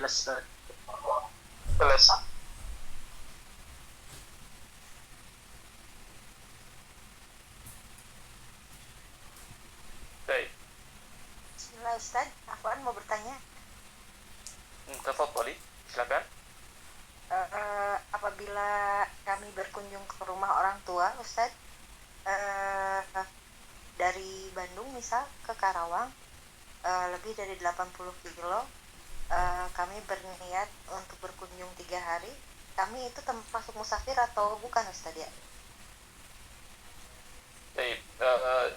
jelas. Jelas. Baik. Bismillah Ustaz, Afwan mau bertanya. Tafadhali, silakan. Apabila kami berkunjung ke rumah orang tua Ustaz, dari Bandung misal ke Karawang, lebih dari 80 kilo, kami berniat untuk berkunjung 3 hari. Kami itu termasuk musafir atau bukan Ustaz ya? Baik,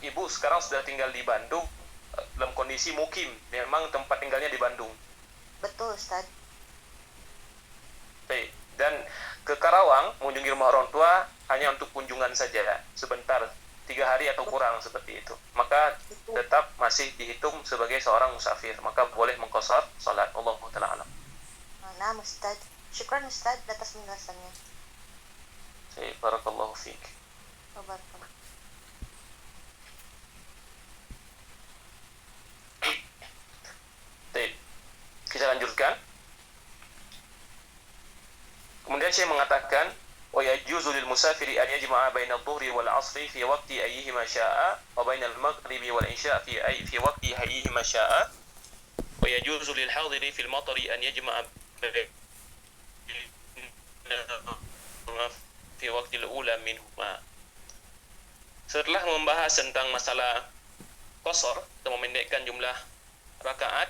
Ibu sekarang sudah tinggal di Bandung dalam kondisi mukim, memang tempat tinggalnya di Bandung. Betul Ustaz. Baik, dan ke Karawang mengunjungi rumah orang tua hanya untuk kunjungan saja, sebentar, 3 hari atau kurang seperti itu. Maka tetap masih dihitung sebagai seorang musafir, maka boleh mengqashar salat. Allahu ta'ala alam. Nah Ustaz, syukran Ustaz atas penjelasannya. Baik, barakallahu fiik. Barakallahu. Baik, kita lanjutkan. Kemudian saya mengatakan, wa yajuzu lil musafiri an yajma'a baina adh-dhuhri wal 'ashri fi waqti ayyihima syaa wa baina al-maghribi wal 'isha fi waqti ayyihima syaa wa yajuzu lil hadiri fil matari an yajma'a fi waqti al-ula minhuma. Setelah membahas tentang masalah qasar atau memendekkan jumlah rakaat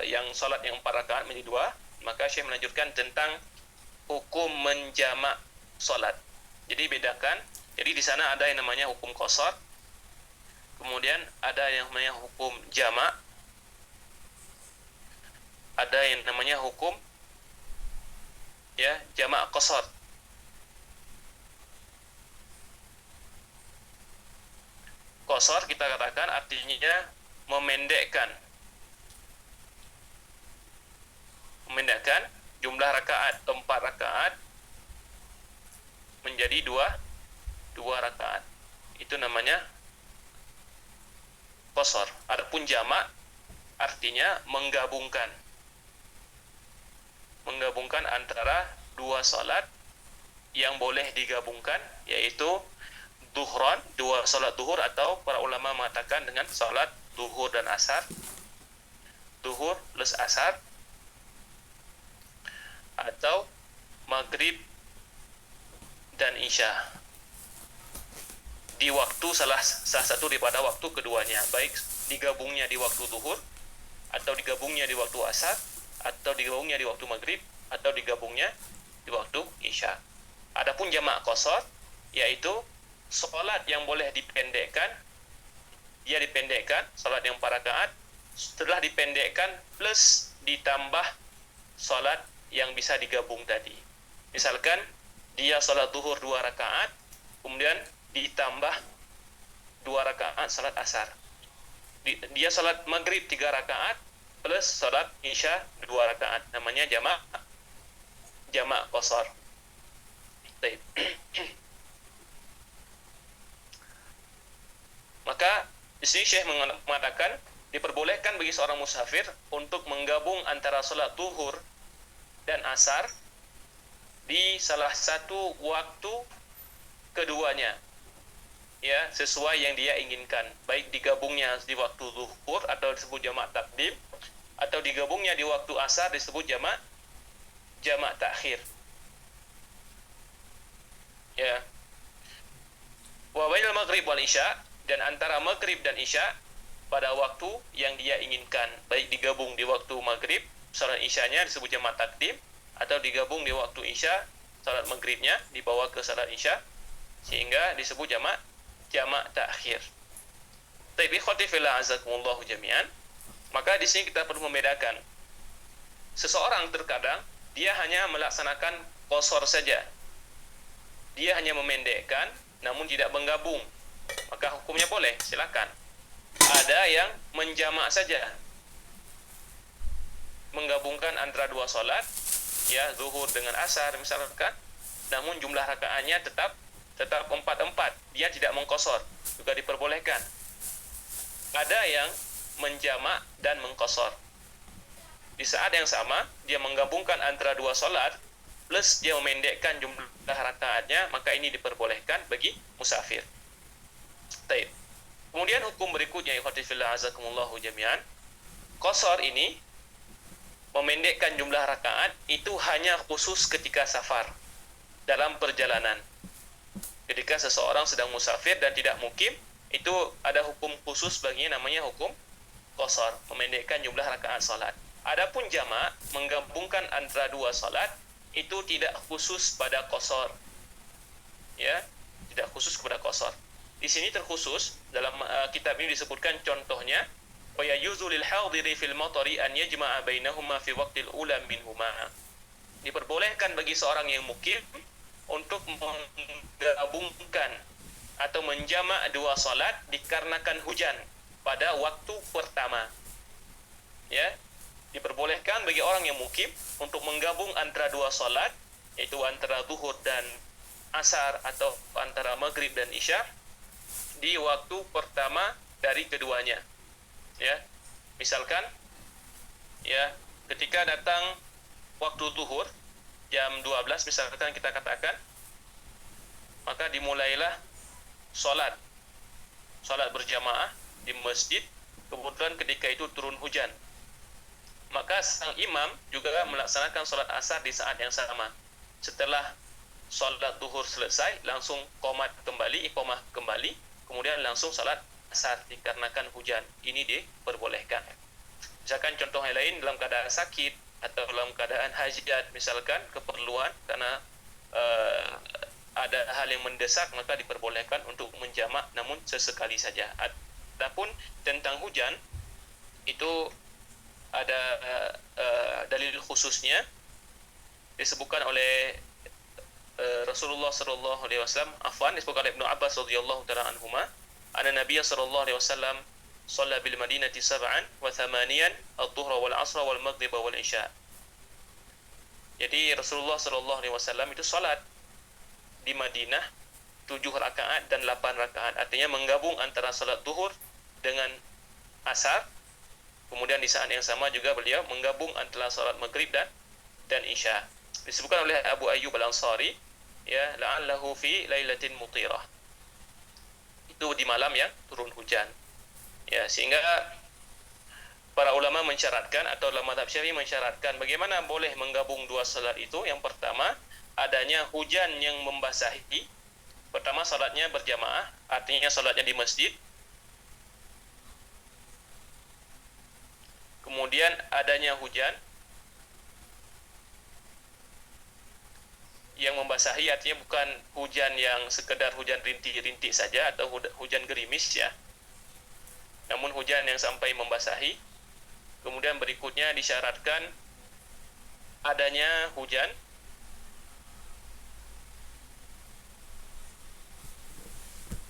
yang salat yang 4 rakaat menjadi 2, maka Syekh melanjutkan tentang hukum menjamak salat. Jadi bedakan. Jadi di sana ada yang namanya hukum qasar, kemudian ada yang namanya hukum jamak, ada yang namanya hukum jamak qasar. Qasar kita katakan artinya memendekkan jumlah rakaat 4 rakaat menjadi 2 rakaat. Itu namanya qasar. Adapun jamak artinya menggabungkan antara 2 salat yang boleh digabungkan, yaitu duhran, 2 salat duhur, atau para ulama mengatakan dengan salat duhur dan asar, duhur plus asar, atau maghrib dan isya di waktu salah satu daripada waktu keduanya, baik digabungnya di waktu duhur, atau digabungnya di waktu asar, atau digabungnya di waktu maghrib, atau digabungnya di waktu isya. Adapun jamak qasar, yaitu salat yang boleh dipendekkan, dia dipendekkan, salat yang 4 rakaat setelah dipendekkan plus ditambah salat yang bisa digabung tadi. Misalkan dia salat duhur 2 rakaat, kemudian ditambah 2 rakaat salat asar. Dia salat maghrib 3 rakaat plus salat isya 2 rakaat. Namanya jamak qasar. Baik. Maka di sini Syekh mengatakan diperbolehkan bagi seorang musafir untuk menggabung antara salat duhur dan asar di salah satu waktu keduanya, ya, sesuai yang dia inginkan, baik digabungnya di waktu zuhur atau disebut jamak takdim, atau digabungnya di waktu asar disebut jamak takhir, ya. Wa bainal maghrib wal isya, dan antara maghrib dan isya pada waktu yang dia inginkan, baik digabung di waktu maghrib, salat isyanya disebut jamak takdim, atau digabung di waktu isya, salat maghribnya dibawa ke salat isya, sehingga disebut jamak takhir. Tapi ikhwati fillah azakumullah jami'an, maka di sini kita perlu membedakan. Seseorang terkadang dia hanya melaksanakan qasar saja, dia hanya memendekkan namun tidak menggabung, maka hukumnya boleh, silakan. Ada yang menjamak saja, menggabungkan antara 2 salat, ya, zuhur dengan asar misalkan, namun jumlah rakaatnya tetap 4, dia tidak mengqasar, juga diperbolehkan. Ada yang menjamak dan mengqasar. di saat yang sama dia menggabungkan antara dua solat plus dia memendekkan jumlah rakaatnya, maka ini diperbolehkan bagi musafir. Baik. Kemudian hukum berikutnya, ikhwati fillah azakumullahu jami'an, qasar ini memendekkan jumlah rakaat itu hanya khusus ketika safar, dalam perjalanan. Ketika seseorang sedang musafir dan tidak mukim, itu ada hukum khusus baginya, namanya hukum qasar, memendekkan jumlah rakaat salat. Adapun jamak menggabungkan antara dua salat itu tidak khusus pada qasar. Ya, tidak khusus kepada qasar. Di sini terkhusus dalam kitab ini disebutkan contohnya, wa yajuzu lil hadiri fil matari an yajma'a bainahuma fi waqtil ula minhuma. Diperbolehkan bagi seorang yang mukim untuk menggabungkan atau menjamak dua salat dikarenakan hujan pada waktu pertama. Ya, diperbolehkan bagi orang yang mukim untuk menggabung antara dua salat, yaitu antara zuhur dan asar atau antara maghrib dan isya di waktu pertama dari keduanya. Ya, misalkan ya, ketika datang waktu zuhur jam 12 misalkan kita katakan, maka dimulailah salat berjamaah di masjid. Kebetulan ketika itu turun hujan, maka sang imam juga melaksanakan salat asar di saat yang sama. Setelah salat zuhur selesai, langsung iqamah kembali, kemudian langsung salat asar dikarenakan hujan. Ini diperbolehkan. Misalkan contoh yang lain, dalam keadaan sakit atau dalam keadaan hajat, misalkan keperluan karena ada hal yang mendesak, maka diperbolehkan untuk menjamak, namun sesekali saja. Adapun tentang hujan, itu ada dalil khususnya disebutkan oleh Rasulullah sallallahu alaihi wasallam, disebutkan oleh Ibnu Abbas radhiyallahu taala anhuma, anna Nabiy sallallahu alaihi wasallam shalla bil Madinati sab'an wa thamaniyan adh-dhuhra wal 'ashra wal maghriba wal isya. Jadi Rasulullah sallallahu alaihi wasallam itu salat di Madinah 7 rakaat dan 8 rakaat. Artinya menggabung antara salat zuhur dengan asar. Kemudian di saat yang sama juga beliau menggabung antara salat maghrib dan isya. Disebutkan oleh Abu Ayyub Al-Ansari, ya, la'allahu fi lailatin mutirah. Itu di malam yang turun hujan. Ya, sehingga para ulama mensyaratkan, atau dalam mazhab Syafi'i mensyaratkan bagaimana boleh menggabung dua salat itu. Yang pertama, adanya hujan yang membasahi. Pertama, salatnya berjamaah, artinya salatnya di masjid. Kemudian adanya hujan yang membasahi, artinya bukan hujan yang sekedar hujan rintik-rintik saja atau hujan gerimis, ya, namun hujan yang sampai membasahi. Kemudian berikutnya disyaratkan adanya hujan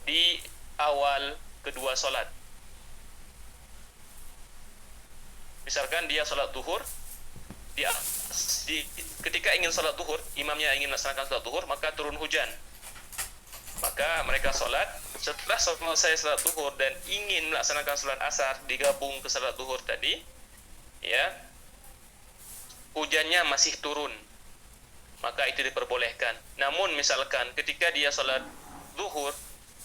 di awal kedua salat. Misalkan dia salat zuhur, ketika ingin salat zuhur, imamnya ingin melaksanakan salat zuhur, maka turun hujan. Maka mereka salat. Setelah selesai salat zuhur dan ingin melaksanakan salat asar digabung ke salat zuhur tadi, ya, hujannya masih turun, maka itu diperbolehkan. Namun misalkan ketika dia salat zuhur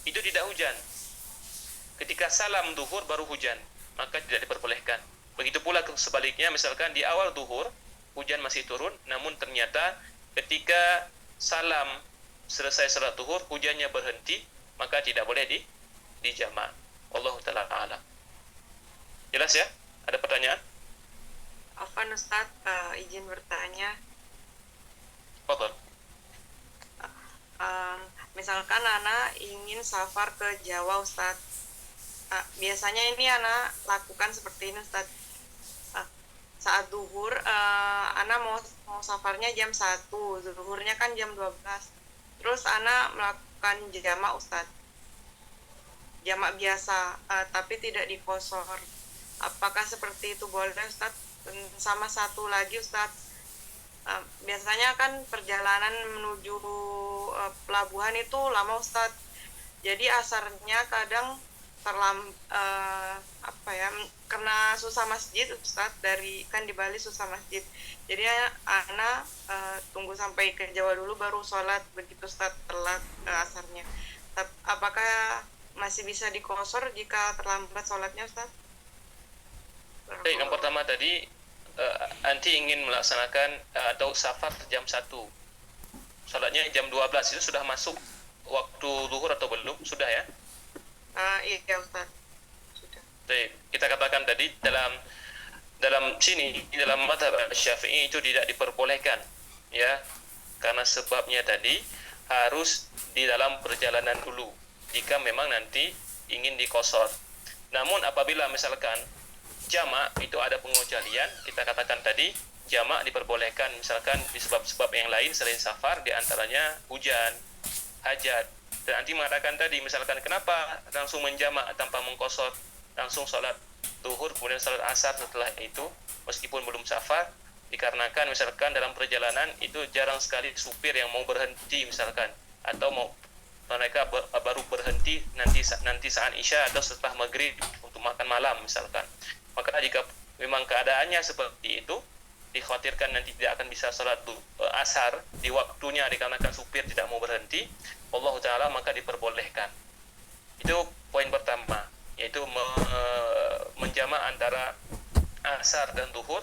itu tidak hujan, ketika salam zuhur baru hujan, maka tidak diperbolehkan. Begitu pula sebaliknya, misalkan di awal zuhur hujan masih turun, namun ternyata ketika salam selesai salat zuhur hujannya berhenti, maka tidak boleh dijamak. Wallahu taala a'lam. Jelas ya? Ada pertanyaan? Afwan Ustaz, izin bertanya. Fadhal. Misalkan Ana ingin safar ke Jawa, Ustaz. Biasanya ini Ana lakukan seperti ini, Ustaz. Saat zuhur, Ana mau safarnya jam 1, zuhurnya kan jam 12. Terus Ana melakukan jamak, Ustaz. Jamak biasa, tapi tidak di qasar. Apakah seperti itu boleh, Ustaz? Sama satu lagi, Ustaz. Biasanya kan perjalanan menuju pelabuhan itu lama, Ustaz. Jadi asarnya kadang kena susah masjid Ustaz, dari kan di Bali susah masjid. Jadi Ana tunggu sampai ke Jawa dulu baru sholat begitu Ustaz, telat asarnya. Apakah masih bisa dikosor jika terlambat sholatnya Ustaz? Baik, yang pertama tadi anti ingin melaksanakan atau safar jam 1. Sholatnya jam 12, itu sudah masuk waktu zuhur atau belum? Sudah ya? Iya Ustaz. Sudah. Baik, kita katakan tadi dalam sini di dalam mazhab Syafi'i itu tidak diperbolehkan, ya, karena sebabnya tadi harus di dalam perjalanan dulu jika memang nanti ingin dikosor. Namun apabila misalkan jamak itu ada pengecualian, kita katakan tadi jamak diperbolehkan misalkan di sebab-sebab yang lain selain safar, di antaranya hujan, hajat. Dan nanti mengatakan tadi misalkan kenapa langsung menjamak tanpa mengkosor, langsung sholat zuhur kemudian sholat asar setelah itu meskipun belum safar, dikarenakan misalkan dalam perjalanan itu jarang sekali supir yang mau berhenti misalkan, atau mereka baru berhenti nanti saat isya atau setelah maghrib untuk makan malam misalkan. Maka jika memang keadaannya seperti itu, dikhawatirkan nanti tidak akan bisa sholat asar di waktunya dikarenakan supir tidak mau berhenti, Allah Ta'ala maka diperbolehkan. Itu poin pertama, yaitu menjamak antara asar dan zuhur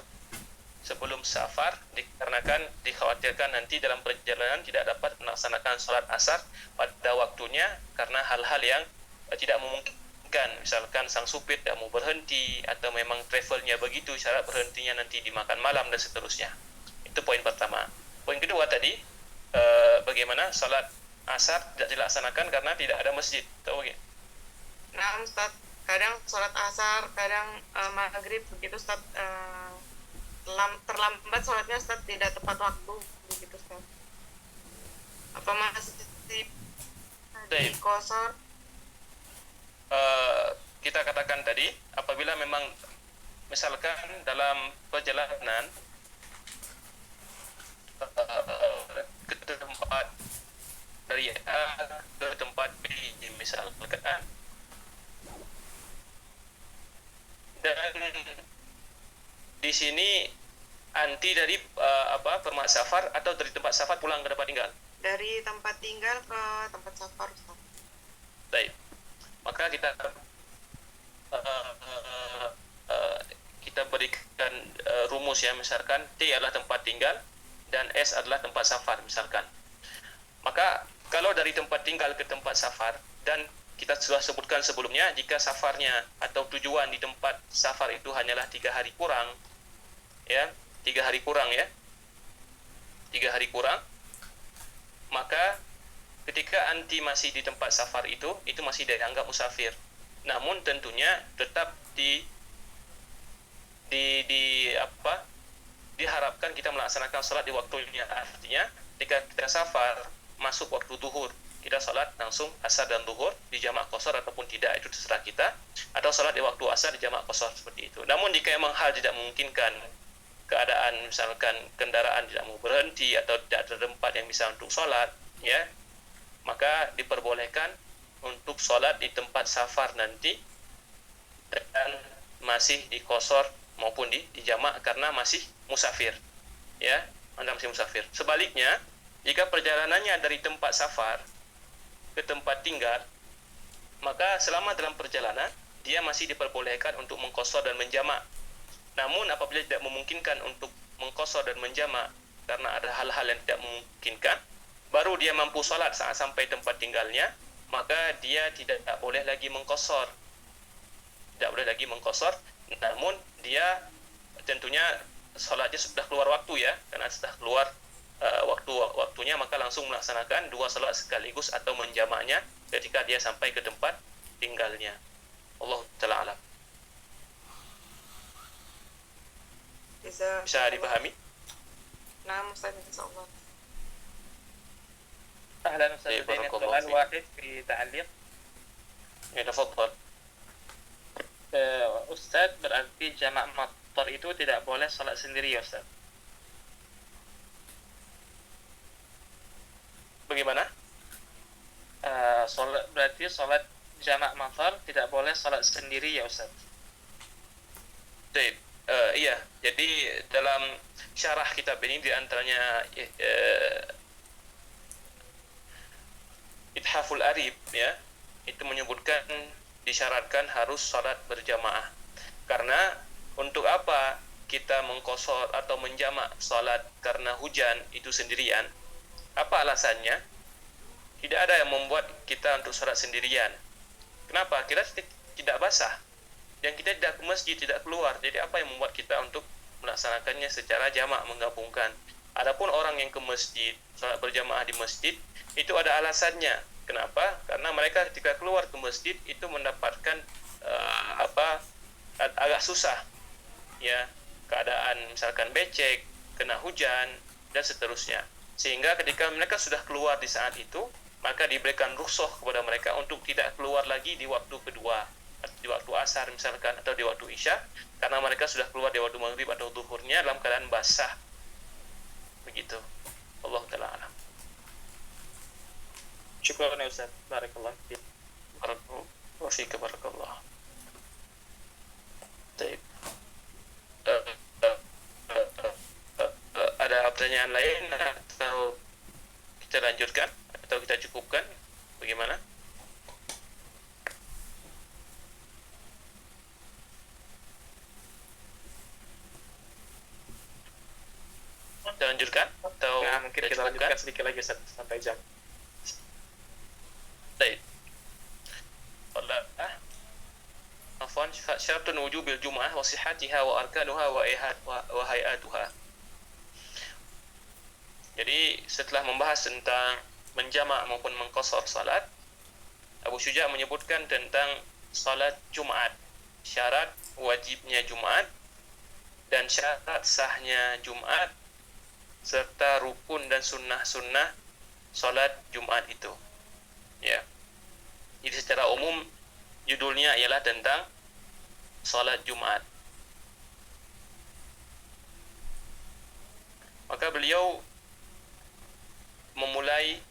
sebelum safar, dikarenakan dikhawatirkan nanti dalam perjalanan tidak dapat melaksanakan sholat asar pada waktunya karena hal-hal yang tidak memungkinkan, misalkan sang supir tidak mau berhenti atau memang travelnya begitu, syarat berhentinya nanti dimakan malam dan seterusnya. Itu poin pertama. Poin kedua tadi, bagaimana sholat asar tidak dilaksanakan karena tidak ada masjid, tahu ya? Nah Ustaz, kadang sholat asar, kadang maghrib begitu Ustaz, terlambat sholatnya Ustaz, tidak tepat waktu begitu Ustaz. Apa masih dikosor? Kita katakan tadi apabila memang misalkan dalam perjalanan ke tempat dari A ke tempat B misalkan, dan di sini anti dari permak safar atau dari tempat safar pulang ke tempat tinggal? Dari tempat tinggal ke tempat safar Ustaz. Baik, maka kita berikan rumus ya, misalkan T adalah tempat tinggal dan S adalah tempat safar misalkan. Maka kalau dari tempat tinggal ke tempat safar, dan kita sudah sebutkan sebelumnya jika safarnya atau tujuan di tempat safar itu hanyalah 3 hari kurang, ya, 3 hari kurang ya, 3 hari kurang, maka ketika anti masih di tempat safar itu masih dianggap musafir. Namun tentunya tetap diharapkan kita melaksanakan sholat di waktunya. Artinya ketika kita safar masuk waktu zuhur, kita sholat langsung asar dan zuhur di jamak qashar ataupun tidak, itu terserah kita, atau sholat di waktu asar di jamak qashar seperti itu. Namun jika memang hal tidak memungkinkan, keadaan misalkan kendaraan tidak mau berhenti atau tidak ada tempat yang bisa untuk sholat, ya, maka diperbolehkan untuk sholat di tempat safar nanti dan masih di qashar maupun di jamak karena masih musafir, ya, Anda masih musafir. Sebaliknya, jika perjalanannya dari tempat safar ke tempat tinggal, maka selama dalam perjalanan dia masih diperbolehkan untuk mengqashar dan menjamak. Namun apabila tidak memungkinkan untuk mengqashar dan menjamak karena ada hal-hal yang tidak memungkinkan, baru dia mampu sholat saat sampai tempat tinggalnya, maka dia tidak boleh lagi mengqashar. Tidak boleh lagi mengqashar, namun dia tentunya sholatnya sudah keluar waktu ya, karena sudah keluar waktunya, maka langsung melaksanakan 2 sholat sekaligus atau menjamaknya ketika dia sampai ke tempat tinggalnya. Allah Ta'ala alam. Bisa dipahami? Nah Ustaz, insyaallah. أهلا أستاذ زين، سؤال واحد في تعليق. تفضل. Ustaz, berarti jamak motor itu tidak boleh sholat sendiri ya Ustaz? Bagaimana? Berarti sholat jamak motor tidak boleh sholat sendiri ya Ustaz? Baik. Iya, jadi dalam syarah kitab ini di antaranya Ithaful Arib ya, itu menyebutkan disyaratkan harus salat berjamaah. Karena untuk apa kita mengqasar atau menjamak salat karena hujan itu sendirian? Apa alasannya? Tidak ada yang membuat kita untuk salat sendirian. Kenapa? Kita tidak basah dan kita tidak ke masjid, tidak keluar. Jadi apa yang membuat kita untuk melaksanakannya secara jamak, menggabungkan? Adapun orang yang ke masjid, salat berjamaah di masjid, itu ada alasannya. Kenapa? Karena mereka ketika keluar ke masjid itu mendapatkan agak susah ya, keadaan misalkan becek, kena hujan dan seterusnya. Sehingga ketika mereka sudah keluar di saat itu, maka diberikan rukhsah kepada mereka untuk tidak keluar lagi di waktu kedua, di waktu asar misalkan atau di waktu isya, karena mereka sudah keluar di waktu maghrib atau zuhurnya dalam keadaan basah. Begitu. Allah taala alam. Syukran ya Ustaz. Barakallah. Barakallahu fiik, barakallah. Baik. Ada pertanyaan lain atau kita lanjutkan atau kita cukupkan? Bagaimana? Kita lanjutkan atau Nah, mungkin kita cukupkan? lanjutkan sedikit lagi Ustaz, sampai jam. Baik. Afwan, syaratun wujubil jum'ah wa sihhatiha wa arkanuha wa hay'atuha. Jadi setelah membahas tentang menjamak maupun mengqasar salat, Abu Syuja' menyebutkan tentang salat Jumat, syarat wajibnya Jumat dan syarat sahnya Jumat serta rukun dan sunnah-sunnah salat Jumat itu. Ya. Jadi secara umum judulnya ialah tentang salat Jumat. Maka beliau memulai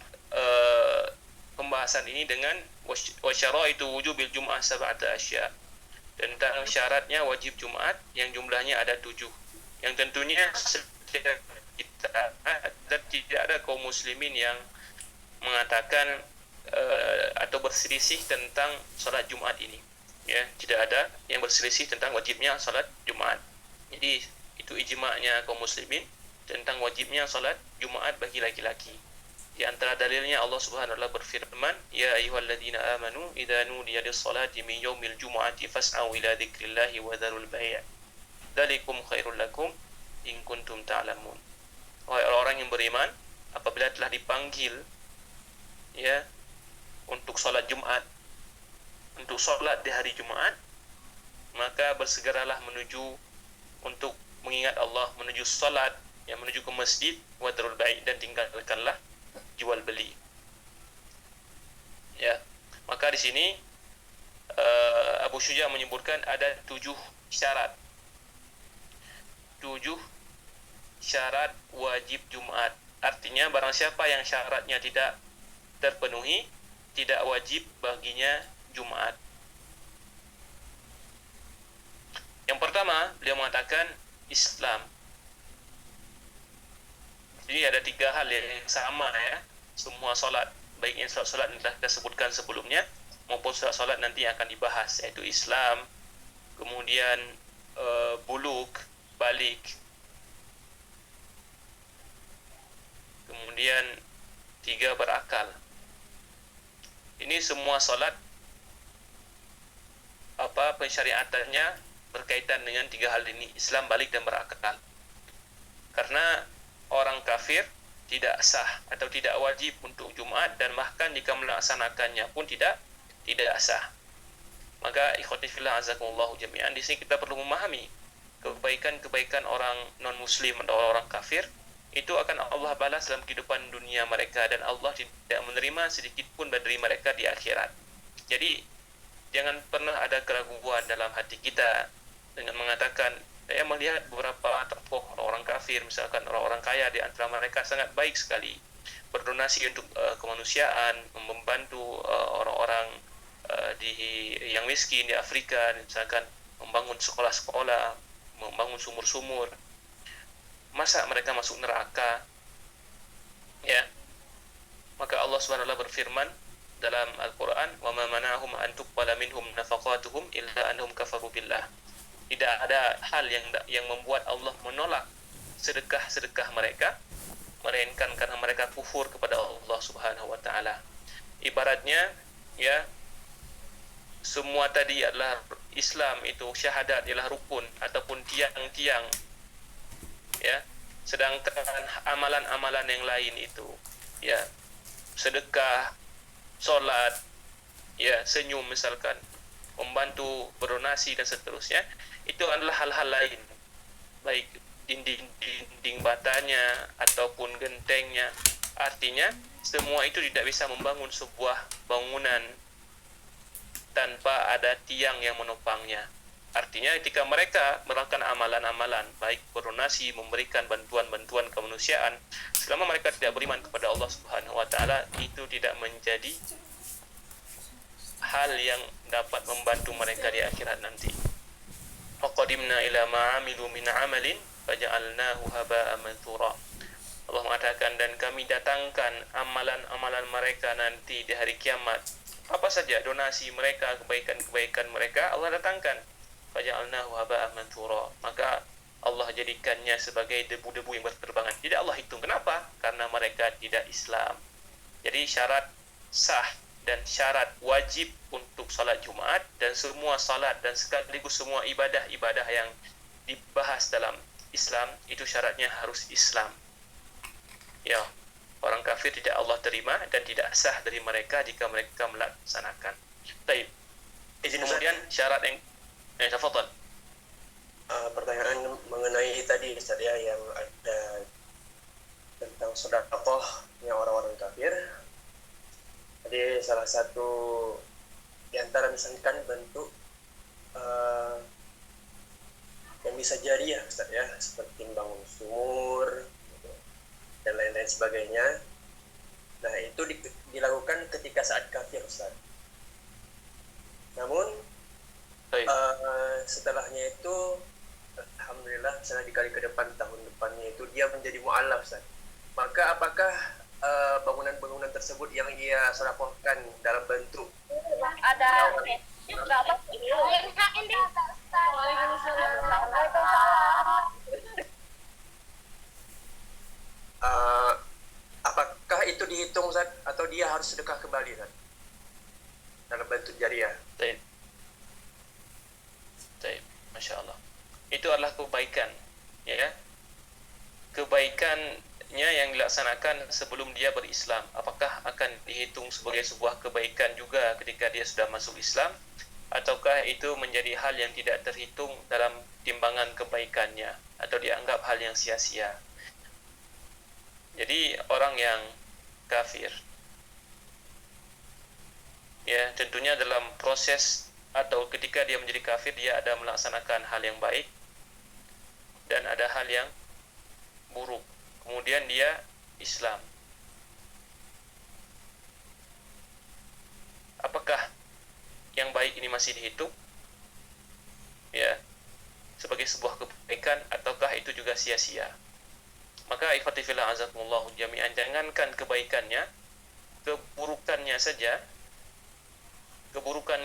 pembahasan ini dengan wasyaraitu wujubil jum'ah sab'ata asya, tentang syaratnya wajib Jumat yang jumlahnya ada 7, yang tentunya setiap kita dan tidak ada kaum muslimin yang mengatakan atau berselisih tentang salat Jumat ini ya, tidak ada yang berselisih tentang wajibnya salat Jumat. Jadi itu ijma'nya kaum muslimin tentang wajibnya salat Jumat bagi laki-laki. Di antara dalilnya Allah Subhanahu wa taala berfirman, ya ayyuhalladzina amanu idza nudiya lis-salati min yaumil jumu'ati fas'au ila dzikrillahi wa dzarul bai'. Dzalikum khairul lakum in kuntum ta'lamun. Wahai orang yang beriman, apabila telah dipanggil ya untuk salat Jumat, untuk salat di hari Jumat, maka bersegeralah menuju untuk mengingat Allah, menuju salat, yang menuju ke masjid, wa dzarul bai', dan tinggalkanlah jual beli. Ya, maka di sini Abu Syuja' menyebutkan ada 7 syarat. 7 syarat wajib Jumat. Artinya barang siapa yang syaratnya tidak terpenuhi, tidak wajib baginya Jumat. Yang pertama, beliau mengatakan Islam. Jadi ada 3 hal yang sama ya, semua solat, baik yang solat yang telah kita sebutkan sebelumnya maupun solat nanti yang akan dibahas, yaitu Islam, kemudian buluk, balik, kemudian 3 berakal. Ini semua solat pensyariatannya berkaitan dengan 3 hal ini, Islam, balik, dan berakal. Karena orang kafir tidak sah atau tidak wajib untuk Jumat, dan bahkan jika melaksanakannya pun tidak sah. Maka ikhwati fillah azakumullah jami'an, di sini kita perlu memahami kebaikan-kebaikan orang non-muslim atau orang kafir itu akan Allah balas dalam kehidupan dunia mereka, dan Allah tidak menerima sedikit pun dari mereka di akhirat. Jadi jangan pernah ada keraguan dalam hati kita dengan mengatakan, saya melihat beberapa tokoh orang kafir, misalkan orang-orang kaya di antara mereka sangat baik sekali, berdonasi untuk kemanusiaan, membantu orang-orang yang miskin di Afrika, misalkan membangun sekolah-sekolah, membangun sumur-sumur, masa mereka masuk neraka? Ya, maka Allah Subhanahu wa taala berfirman dalam Al-Qur'an, "Wa ma mana'ahum an tuqbala minhum nafaqatuhum illa annahum kafaru billah." Tidak ada hal yang membuat Allah menolak sedekah-sedekah mereka melainkan karena mereka kufur kepada Allah Subhanahu wa taala. Ibaratnya, ya, semua tadi adalah Islam itu syahadat ialah rukun ataupun tiang-tiang, ya. Sedangkan amalan-amalan yang lain itu, ya, sedekah, solat, ya, senyum misalkan, membantu, berdonasi dan seterusnya, itu adalah hal-hal lain, baik dinding batanya ataupun gentengnya. Artinya semua itu tidak bisa membangun sebuah bangunan tanpa ada tiang yang menopangnya. Artinya ketika mereka melakukan amalan-amalan, baik berdonasi, memberikan bantuan-bantuan kemanusiaan, selama mereka tidak beriman kepada Allah Subhanahu wa taala, itu tidak menjadi hal yang dapat membantu mereka di akhirat nanti. Waqadimna ila ma 'amilu min 'amalin faja'alnahu haba'an manthura. Allah mengatakan, dan kami datangkan amalan-amalan mereka nanti di hari kiamat. Apa saja donasi mereka, kebaikan-kebaikan mereka, Allah datangkan. Faja'alnahu haba'an manthura. Maka Allah jadikannya sebagai debu-debu yang berterbangan. Tidak Allah hitung. Kenapa? Karena mereka tidak Islam. Jadi syarat sah dan syarat wajib untuk salat Jumat dan semua salat dan sekaligus semua ibadah-ibadah yang dibahas dalam Islam, itu syaratnya harus Islam. Ya, orang kafir tidak Allah terima dan tidak sah dari mereka jika mereka melaksanakan. Baik. Kemudian syarat yang tafadhal. Pertanyaan mengenai tadi Ustaz ya, yang ada tentang sedekahnya orang-orang kafir. Jadi salah satu di antara misalkan bentuk yang bisa jariah Ustaz ya, seperti membangun sumur gitu, dan lain-lain sebagainya. Nah, itu dilakukan ketika saat kafir Ustaz. Namun setelahnya itu alhamdulillah misalnya dikali ke depan, tahun depannya itu dia menjadi mu'alaf Ustaz. Maka apakah bangunan-bangunan tersebut yang ia sedekahkan dalam bentuk ada apakah itu dihitung Ustaz, atau dia harus sedekah kembali Ustaz dalam bentuk jariah? Baik. Masya Allah. Itu adalah kebaikan, ya. Kebaikannya yang dilaksanakan sebelum dia berislam, apakah akan dihitung sebagai sebuah kebaikan juga ketika dia sudah masuk Islam, ataukah itu menjadi hal yang tidak terhitung dalam timbangan kebaikannya atau dianggap hal yang sia-sia? Jadi orang yang kafir, ya, tentunya dalam proses atau ketika dia menjadi kafir, dia ada melaksanakan hal yang baik dan ada hal yang buruk. Kemudian dia Islam. Apakah yang baik ini masih dihitung, ya, sebagai sebuah kebaikan, ataukah itu juga sia-sia? Maka ikhwati fillah azakumullah jami'an, jangankan kebaikannya, keburukannya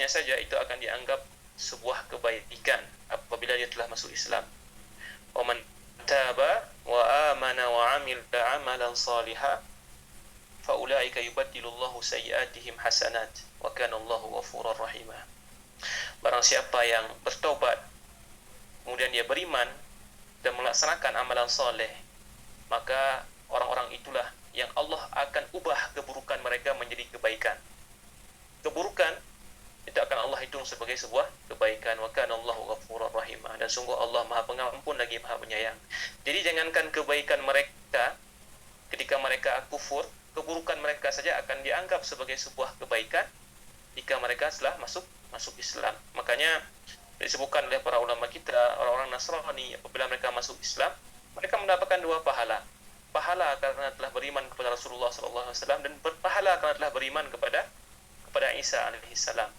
saja itu akan dianggap sebuah kebaikan apabila dia telah masuk Islam. Wa man taba wa amana wa amila amalan salihan fa ulaika yubaddilullahu sayyi'atihim hasanat wa kana Allahu ghafurur rahim. Barang siapa yang bertobat kemudian dia beriman dan melaksanakan amalan soleh, maka orang-orang itulah yang Allah akan ubah keburukan mereka menjadi kebaikan. Keburukan itu akan Allah hitung sebagai sebuah kebaikan. Wa kana Allahu ghafurur rahim. Dan sungguh Allah Maha Pengampun lagi Maha Penyayang. Jadi jangankan kebaikan mereka ketika mereka kufur, keburukan mereka saja akan dianggap sebagai sebuah kebaikan jika mereka setelah masuk Islam. Makanya disebutkan oleh para ulama kita, orang-orang Nasrani apabila mereka masuk Islam, mereka mendapatkan dua pahala. Pahala karena telah beriman kepada Rasulullah SAW dan pahala karena telah beriman kepada Isa alaihissalam.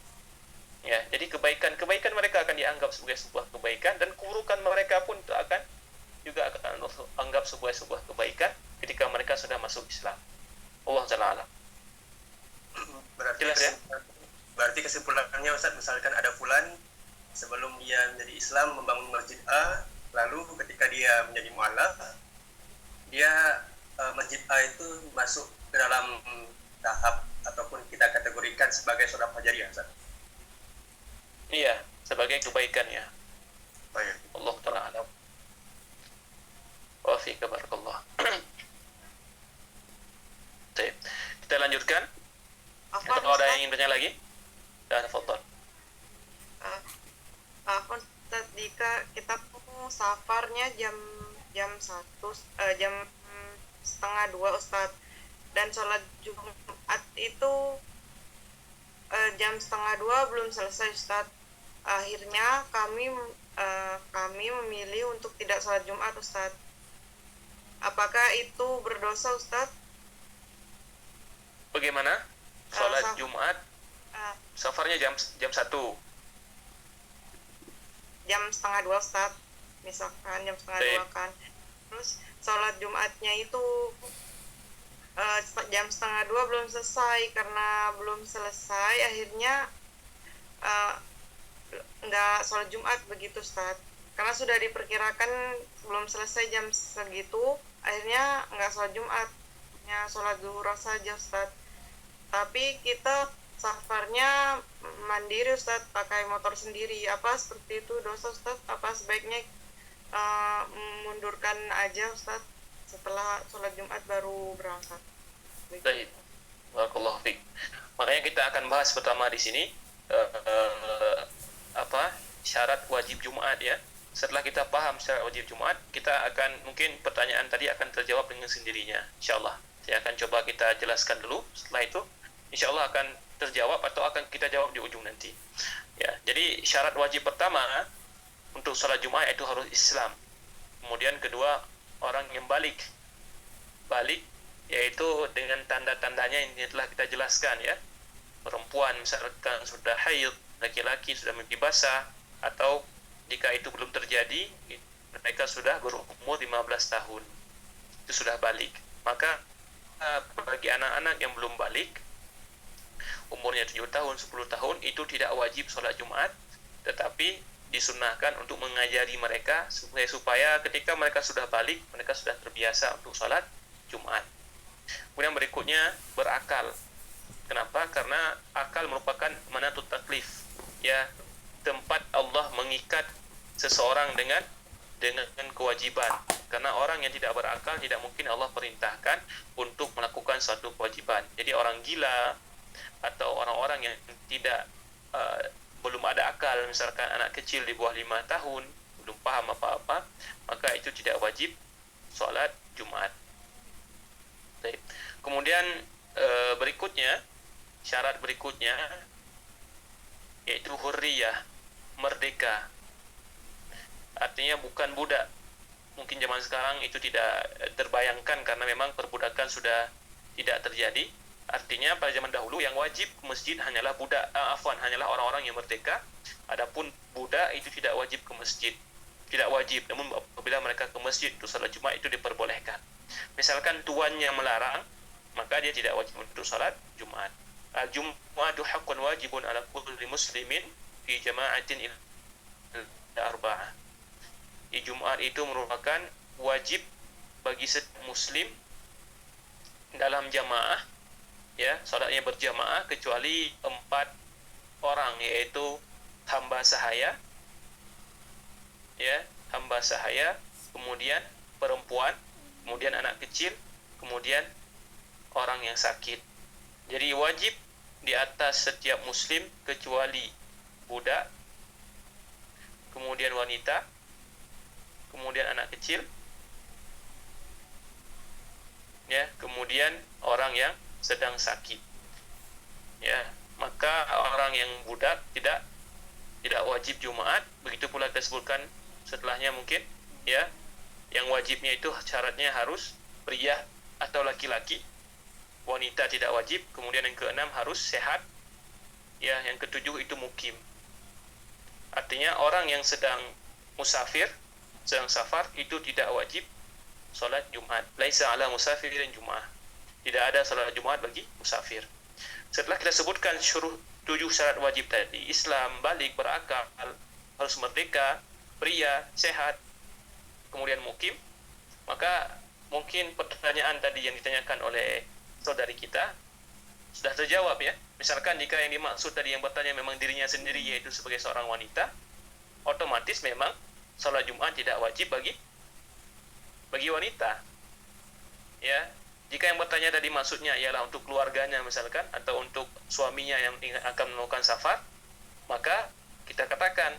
Ya, jadi kebaikan mereka akan dianggap sebagai sebuah kebaikan, dan keburukan mereka pun itu akan anggap sebuah kebaikan ketika mereka sudah masuk Islam. Allah Ta'ala alam. Berarti Jelas ya? berarti kesimpulannya Ustaz, misalkan ada fulan sebelum dia menjadi Islam membangun masjid A, lalu ketika dia menjadi mualaf, dia masjid A itu masuk ke dalam tahap ataupun kita kategorikan sebagai sedekah jariah, Ustaz. Iya, sebagai kebaikannya. Baik. Allah Ta'ala alam. Wa fika barakallah. Baik. Kita lanjutkan. Afwan, Atau ada Ustaz. yang ingin bertanya lagi? Dan fadhal. Afwan, Ustaz, jika kita mau safarnya jam 1:30 Ustaz, dan sholat Jumat itu jam 1:30 belum selesai Ustaz. Akhirnya kami memilih untuk tidak sholat Jumat Ustaz. Apakah itu berdosa Ustaz? Bagaimana? Sholat saf- Jumat, Eh, safarnya jam 1. jam 1:30 Ustaz, misalkan jam 1:30 kan. Terus sholat Jumatnya itu jam 1:30 belum selesai. Karena belum selesai, akhirnya nggak sholat Jumat begitu Ustaz. Karena sudah diperkirakan belum selesai jam segitu, akhirnya nggak sholat Jumat, hanya sholat zuhur saja Ustaz. Tapi kita safarnya mandiri Ustaz, pakai motor sendiri. Apa seperti itu dosa Ustaz? Apa sebaiknya mundurkan aja Ustaz, setelah sholat Jumat baru berangkat? Baik. Barakallahu fiik. Makanya kita akan bahas pertama di sini syarat wajib Jumat ya. Setelah kita paham syarat wajib Jumat, kita akan mungkin pertanyaan tadi akan terjawab dengan sendirinya. Insyaallah. Saya akan coba kita jelaskan dulu. Setelah itu insyaallah akan terjawab atau akan kita jawab di ujung nanti. Ya, jadi syarat wajib pertama untuk salat Jumat itu harus Islam. Kemudian kedua, orang yang balik yaitu dengan tanda-tandanya yang telah kita jelaskan ya. Perempuan misalkan sudah haid, laki-laki sudah mimpi basah, atau jika itu belum terjadi, mereka sudah berumur 15 tahun. Itu sudah balik. Maka bagi anak-anak yang belum balik, umurnya 7 tahun, 10 tahun, itu tidak wajib sholat Jumat, tetapi disunahkan untuk mengajari mereka supaya ketika mereka sudah balik, mereka sudah terbiasa untuk sholat Jumat. Kemudian berikutnya, berakal. Kenapa? Karena akal merupakan manatut taklif, ya, tempat Allah mengikat seseorang dengan kewajiban. Karena orang yang tidak berakal tidak mungkin Allah perintahkan untuk melakukan suatu kewajiban. Jadi orang gila atau orang-orang yang tidak belum ada akal, misalkan anak kecil di bawah 5 tahun belum paham apa-apa, maka itu tidak wajib sholat Jumat. Baik. Kemudian berikutnya, syarat berikutnya yaitu hurriyah, merdeka. Artinya bukan budak. Mungkin zaman sekarang itu tidak terbayangkan karena memang perbudakan sudah tidak terjadi. Artinya pada zaman dahulu yang wajib ke masjid hanyalah hanyalah orang-orang yang merdeka. Adapun budak itu tidak wajib ke masjid. Tidak wajib, namun apabila mereka ke masjid untuk salat Jumat itu diperbolehkan. Misalkan tuannya melarang, maka dia tidak wajib untuk salat Jumat. Al-Jum'atu haqqun wajibun ala kulli muslimin fi jama'atin ila arba'ah. Di Jumat itu merupakan wajib bagi setiap muslim dalam jamaah, ya, salatnya berjamaah kecuali 4 orang, yaitu hamba sahaya, ya, hamba sahaya, kemudian perempuan, kemudian anak kecil, kemudian orang yang sakit. Jadi wajib di atas setiap muslim kecuali budak, kemudian wanita, kemudian anak kecil, ya, kemudian orang yang sedang sakit. Ya, maka orang yang budak tidak wajib Jumat. Begitu pula disebutkan setelahnya mungkin, ya, yang wajibnya itu syaratnya harus pria atau laki-laki. Wanita tidak wajib. Kemudian yang keenam harus sehat. Ya, yang ketujuh itu mukim. Artinya orang yang sedang musafir, sedang safar, itu tidak wajib solat Jumat. Laisa ala musafirin Jum'ah. Tidak ada solat Jumat bagi musafir. Setelah kita sebutkan 7 syarat wajib tadi, Islam, balik, berakal, harus merdeka, pria, sehat, kemudian mukim, maka mungkin pertanyaan tadi yang ditanyakan oleh saudari kita sudah terjawab ya. Misalkan jika yang dimaksud tadi yang bertanya memang dirinya sendiri, yaitu sebagai seorang wanita, otomatis memang salat Jumat tidak wajib bagi wanita. Ya, jika yang bertanya tadi maksudnya ialah untuk keluarganya misalkan, atau untuk suaminya yang akan melakukan safar, maka kita katakan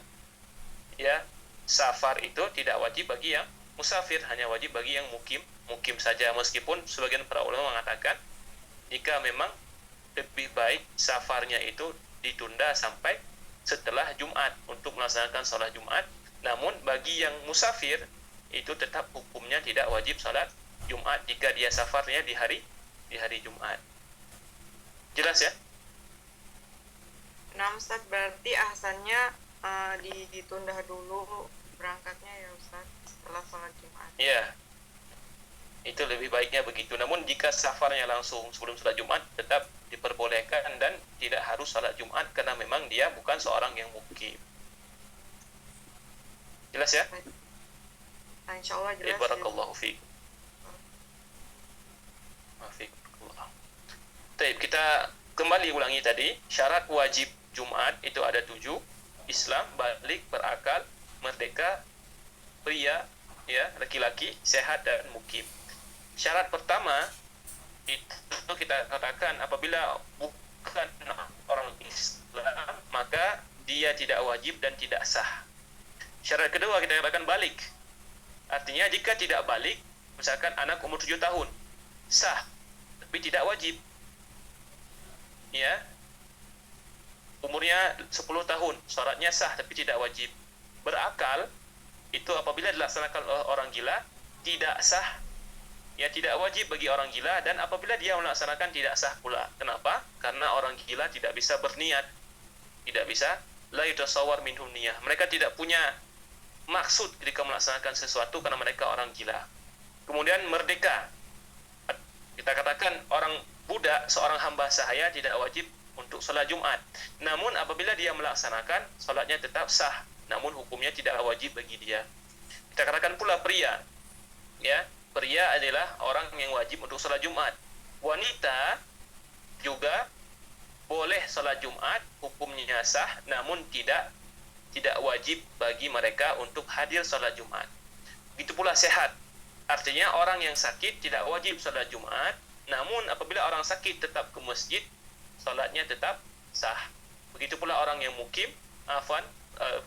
ya, safar itu tidak wajib bagi yang musafir, hanya wajib bagi yang mukim saja. Meskipun sebagian para ulama mengatakan jika memang lebih baik safarnya itu ditunda sampai setelah Jumat untuk melaksanakan sholat Jumat. Namun bagi yang musafir itu tetap hukumnya tidak wajib sholat Jumat jika dia safarnya di hari Jumat. Jelas ya? Nah Ustaz, berarti ahsannya ditunda dulu berangkatnya ya Ustaz setelah sholat Jumat. Iya, itu lebih baiknya begitu. Namun jika safarnya langsung sebelum sholat Jumat, tetap diperbolehkan dan tidak harus sholat Jumat karena memang dia bukan seorang yang mukim. Jelas ya? Nah, insya Allah jelas. Barakallahu fiik. Maafikumullah. Baik, kita kembali ulangi tadi. Syarat wajib Jumat itu ada 7. Islam, balik, berakal, merdeka, pria, ya, laki-laki, sehat dan mukim. Syarat pertama itu kita katakan apabila bukan orang Islam, maka dia tidak wajib dan tidak sah. Syarat kedua kita katakan balik. Artinya jika tidak balik, misalkan anak umur 7 tahun, sah, tapi tidak wajib. Ya, umurnya 10 tahun, syaratnya sah, tapi tidak wajib. Berakal, itu apabila dilaksanakan oleh orang gila, tidak sah, ya tidak wajib bagi orang gila, dan apabila dia melaksanakan tidak sah pula. Kenapa? Karena orang gila tidak bisa berniat, tidak bisa, la yutasawwar minhum niyah. Mereka tidak punya maksud ketika melaksanakan sesuatu karena mereka orang gila. Kemudian merdeka. Kita katakan orang budak, seorang hamba sahaya tidak wajib untuk salat Jumat. Namun apabila dia melaksanakan, salatnya tetap sah, namun hukumnya tidak wajib bagi dia. Kita katakan pula pria. Ya, pria adalah orang yang wajib untuk salat Jumat. Wanita juga boleh salat Jumat, hukumnya sah, namun tidak wajib bagi mereka untuk hadir salat Jumat. Begitu pula sehat. Artinya orang yang sakit tidak wajib salat Jumat, namun apabila orang sakit tetap ke masjid, salatnya tetap sah. Begitu pula orang yang mukim,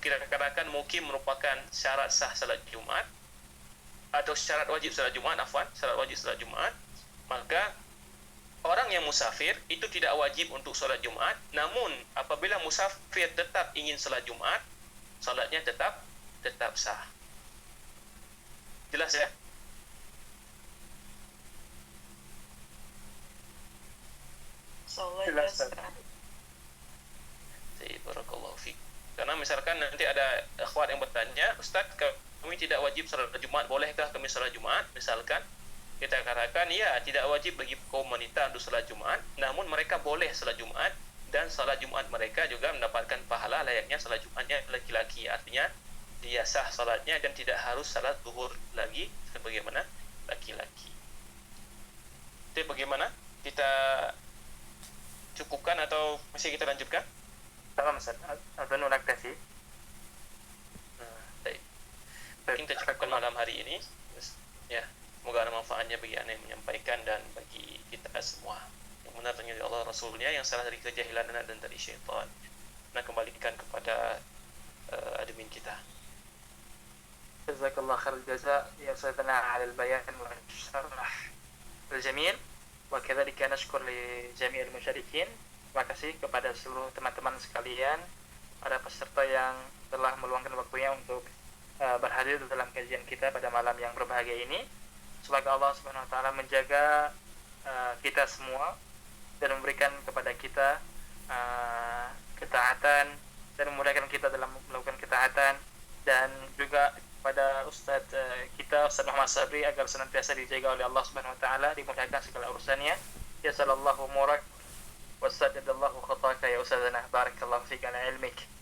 kita katakan mukim merupakan syarat sah salat Jumat, atau syarat wajib salat Jumat, syarat wajib salat Jumat, maka orang yang musafir itu tidak wajib untuk salat Jumat, namun apabila musafir tetap ingin salat Jumat, salatnya tetap sah. Jelas ya? Jelas. Barakallahu fiik. Karena misalkan nanti ada akhwat yang bertanya, Ustaz, kami tidak wajib salat Jumat, bolehkah kami salat Jumat? Misalkan kita katakan ya, tidak wajib bagi kaum wanita untuk salat Jumat, namun mereka boleh salat Jumat, dan salat Jumat mereka juga mendapatkan pahala layaknya salat Jumatnya laki-laki. Artinya dia sah salatnya dan tidak harus salat zuhur lagi sebagaimana laki-laki. Jadi bagaimana? Kita cukupkan atau masih kita lanjutkan? تمام أستاذ أظن نكتفي. Baik. Kita cukupkan malam hari ini. Ya, semoga ada manfaatnya bagi anda yang menyampaikan dan bagi kita semua. Yang benar dari Allah Rasulnya, yang salah dari kejahilan dan dari syaitan. Nah, kembalikan kepada admin kita. جزاك الله خير الجزاء يا أستاذنا على البيان والشرح الجميل, وكذلك نشكر لجميع المشاركين. Terima kasih kepada seluruh teman-teman sekalian, para peserta yang telah meluangkan waktunya untuk berhadir dalam kajian kita pada malam yang berbahagia ini. Semoga Allah Subhanahu wa taala menjaga kita semua dan memberikan kepada kita ketaatan dan memudahkan kita dalam melakukan ketaatan, dan juga pada Ustadz kita Ustadz Muhammad Sabri agar senantiasa dijaga oleh Allah Subhanahu wa taala, dimudahkan segala urusannya. Ya sallallahu murak wa saddadallahu khataka ya ustadzana, barakallahu fika ala ilmik.